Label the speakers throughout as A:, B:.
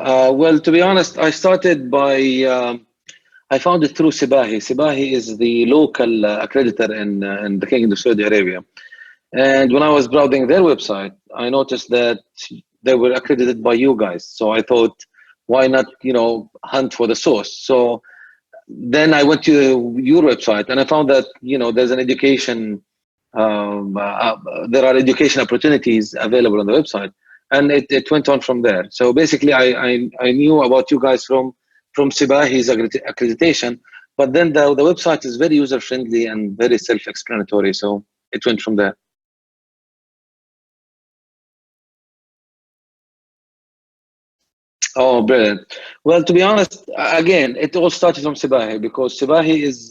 A: Well, to be honest, I started by, I found it through Sibahi. Sibahi is the local accreditor in the Kingdom of Saudi Arabia. And when I was browsing their website, I noticed that they were accredited by you guys. So I thought, why not, hunt for the source? So then I went to your website and I found that, there's an education, there are education opportunities available on the website. And it went on from there. So basically, I knew about you guys from Sibahi's accreditation, but then the website is very user friendly and very self-explanatory. So it went from there. Oh, brilliant. Well, to be honest, again, it all started from Sibahi because Sibahi is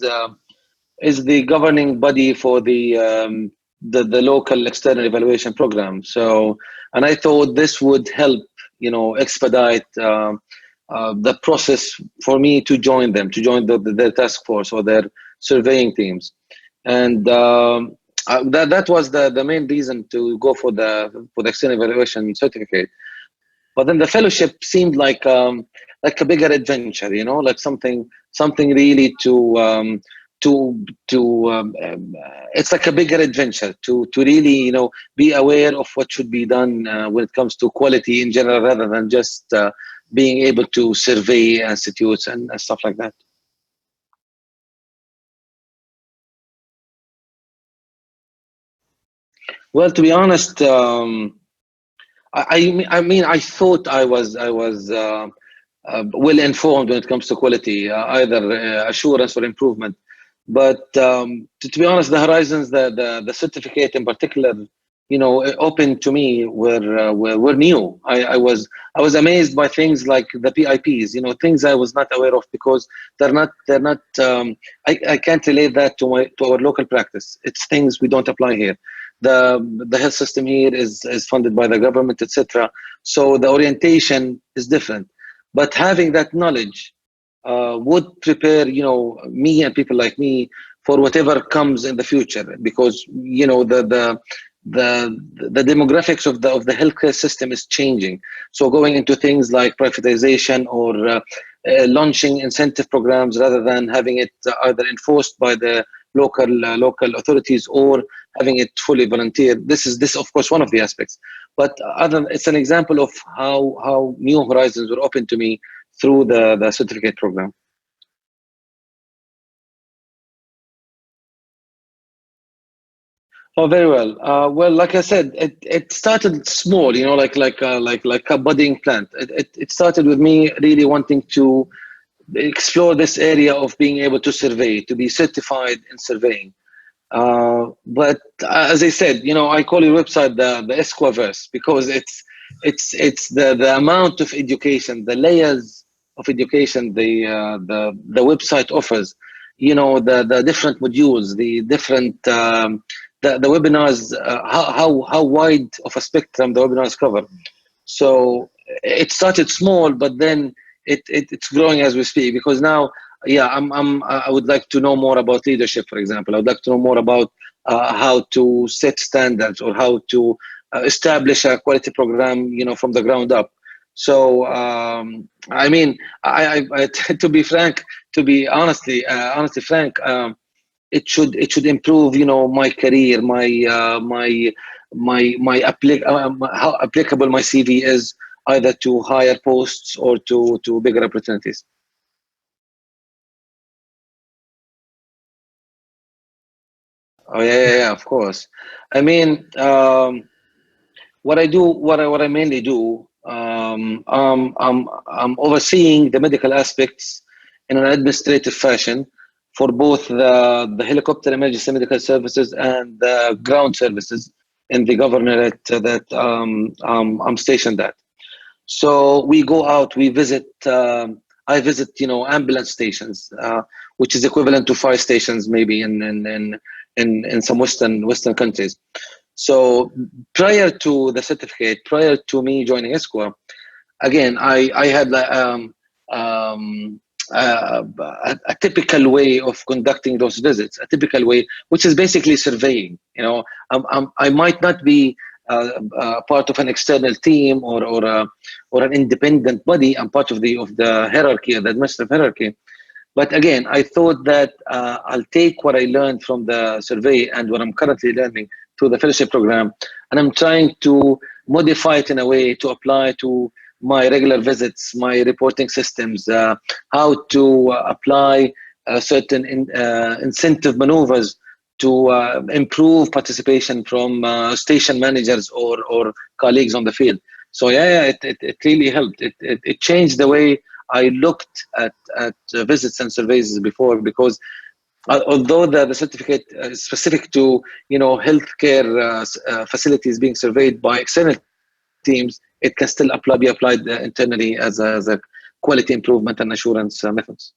A: the governing body for the local external evaluation program. So, and I thought this would help, expedite the process for me to join them, to join their task force or their surveying teams, and that was the main reason to go for the external evaluation certificate. But then the fellowship seemed like a bigger adventure, like something really to it's like a bigger adventure to really be aware of what should be done when it comes to quality in general, rather than just being able to survey institutes and stuff like that. Well, to be honest, I mean, I thought I was well informed when it comes to quality, either assurance or improvement. But to be honest, the horizons, the certificate in particular, open to me were new. I was amazed by things like the PIPs, things I was not aware of because they're not. I can't relate that to our local practice. It's things we don't apply here. The health system here is funded by the government, etc. So the orientation is different. But having that knowledge would prepare, me and people like me for whatever comes in the future, because the demographics of the healthcare system is changing. So going into things like privatization or launching incentive programs rather than having it either enforced by the local authorities or having it fully volunteer. This of course one of the aspects, but it's an example of how new horizons were open to me through the certificate program. Oh, very well. Well, like I said, it started small, like a budding plant. It started with me really wanting to explore this area of being able to survey, to be certified in surveying. But as I said, I call your website the ISQua-verse because it's the amount of education, the layers of education the website offers. The different modules, the different the webinars, how wide of a spectrum the webinars cover. So it started small, but then it's growing as we speak, because now, yeah, I would like to know more about leadership, for example. I would like to know more about how to set standards or how to establish a quality program, from the ground up. So I mean, to be frank, to be honestly frank, it should improve, my career, how applicable my CV is, either to higher posts or to bigger opportunities. Oh yeah, yeah, yeah, of course. I mean, what I mainly do, I'm overseeing the medical aspects in an administrative fashion for both the helicopter emergency medical services and the ground services in the governorate that I'm stationed at. So we go out, we visit. I visit, ambulance stations, which is equivalent to fire stations, maybe in some Western countries. So prior to the certificate, prior to me joining ISQua, again, I had a typical way of conducting those visits, a typical way, which is basically surveying. I might not be part of an external team or an independent body. I'm part of the hierarchy, the administrative hierarchy. But again, I thought that I'll take what I learned from the survey and what I'm currently learning through the fellowship program, and I'm trying to modify it in a way to apply to my regular visits, my reporting systems, how to apply certain incentive maneuvers to improve participation from station managers or colleagues on the field. So it really helped. It changed the way I looked at visits and surveys before, because although the certificate is specific to healthcare facilities being surveyed by external teams, it can still be applied internally as a quality improvement and assurance methods.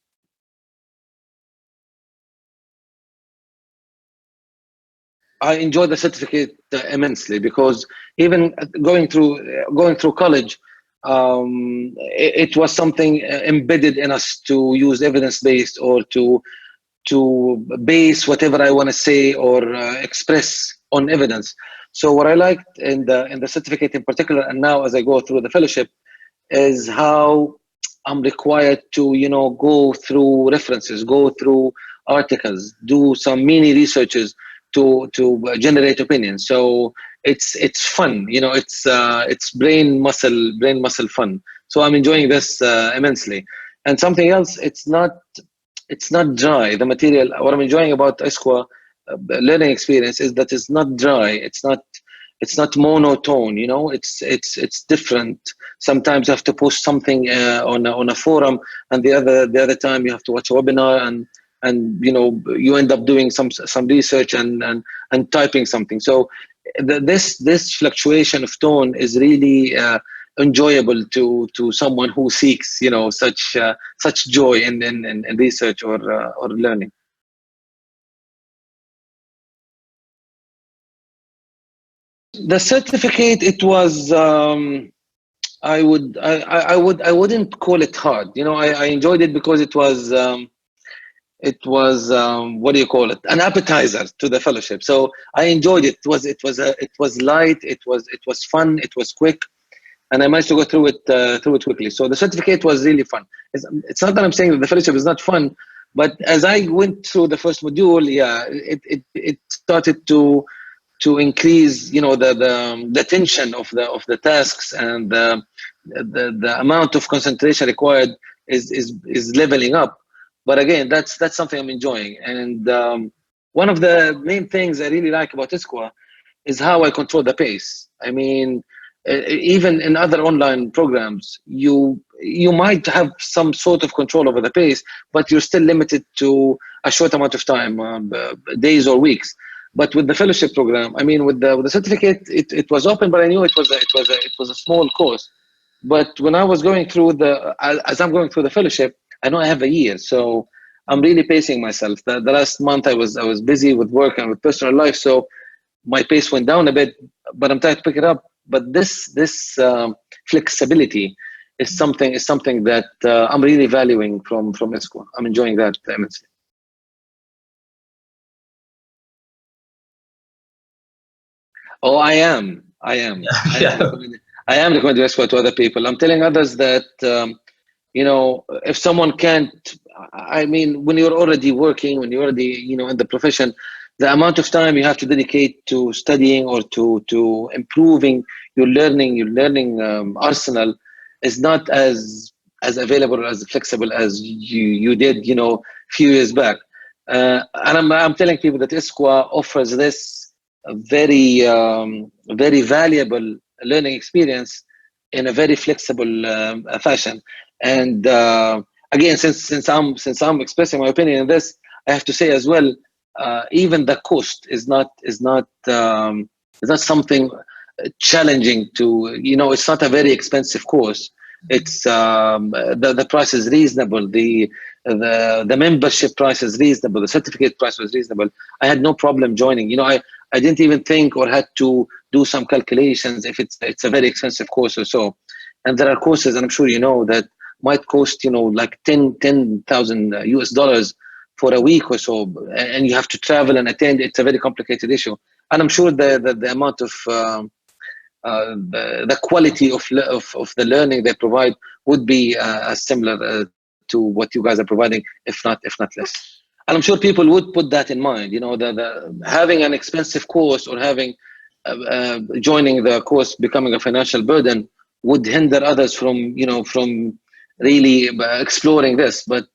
A: I enjoyed the certificate immensely, because even going through college, it was something embedded in us to use evidence-based, or to base whatever I want to say or express on evidence. So what I liked in the certificate in particular, and now as I go through the fellowship, is how I'm required to go through references, go through articles, do some mini researches to generate opinions. So it's fun, it's brain muscle fun. So I'm enjoying this immensely. And something else, it's not dry. The material, what I'm enjoying about ISQua learning experience is that it's not dry. It's not monotone. It's different. Sometimes you have to post something on a forum, and the other time you have to watch a webinar, and you end up doing some research and typing something. So this fluctuation of tone is really enjoyable to someone who seeks such joy in research or learning. The certificate, it was I wouldn't call it hard. I enjoyed it because it was what do you call it, an appetizer to the fellowship. So I enjoyed it. It was light, it was fun, it was quick, and I managed to go through it quickly. So the certificate was really fun. It's not that I'm saying that the fellowship is not fun, but as I went through the first module, it started to increase the tension of the tasks, and the amount of concentration required is leveling up. But again, that's something I'm enjoying. And one of the main things I really like about ISQua is how I control the pace. I mean, even in other online programs, you might have some sort of control over the pace, but you're still limited to a short amount of time, days or weeks. But with the fellowship program, I mean, with the certificate, it was open, but I knew it was a small course. But when I was going through as I'm going through the fellowship, I know I have a year, so I'm really pacing myself. The last month I was busy with work and with personal life, so my pace went down a bit, but I'm trying to pick it up. But this flexibility is something that I'm really valuing from ISQua. I'm enjoying that immensely. Oh, I am. I am recommending ISQua to other people. I'm telling others that if someone can't, I mean, when you're already working, when you're already in the profession, the amount of time you have to dedicate to studying or to improving your learning arsenal is not as available or as flexible as you did few years back. And I'm telling people that ISQua offers this very very valuable learning experience in a very flexible fashion. And again, since I'm expressing my opinion on this, I have to say as well, even the cost is not something challenging to it's not a very expensive course. It's the price is reasonable. The membership price is reasonable. The certificate price was reasonable. I had no problem joining. I didn't even think or had to do some calculations if it's a very expensive course or so. And there are courses, and I'm sure that might cost like $10,000 US for a week or so, and you have to travel and attend. It's a very complicated issue, and I'm sure the amount of the quality of the learning they provide would be similar to what you guys are providing, if not less. And I'm sure people would put that in mind. You know, the having an expensive course or having joining the course becoming a financial burden would hinder others from, you know, from really exploring this. But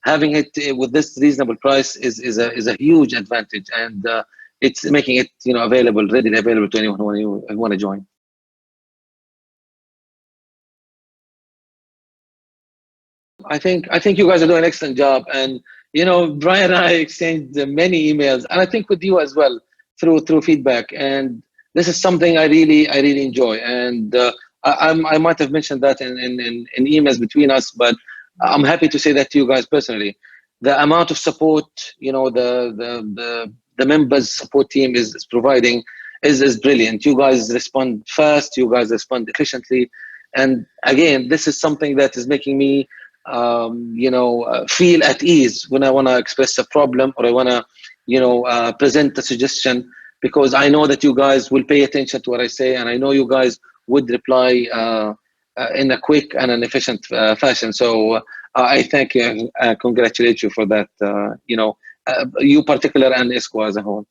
A: having it with this reasonable price is a huge advantage, and it's making it, you know, readily available to anyone who want to join. I think you guys are doing an excellent job, and you know, Brian and I exchanged many emails, and I think with you as well through feedback. And this is something I really enjoy. And I might have mentioned that in emails between us, but I'm happy to say that to you guys personally. The amount of support, you know, the members support team is providing is brilliant. You guys respond fast. You guys respond efficiently. And again, this is something that is making me feel at ease when I want to express a problem, or I want to, present a suggestion, because I know that you guys will pay attention to what I say, and I know you guys would reply in a quick and an efficient fashion. So I thank you and congratulate you for that. You particular and ISQua as a whole.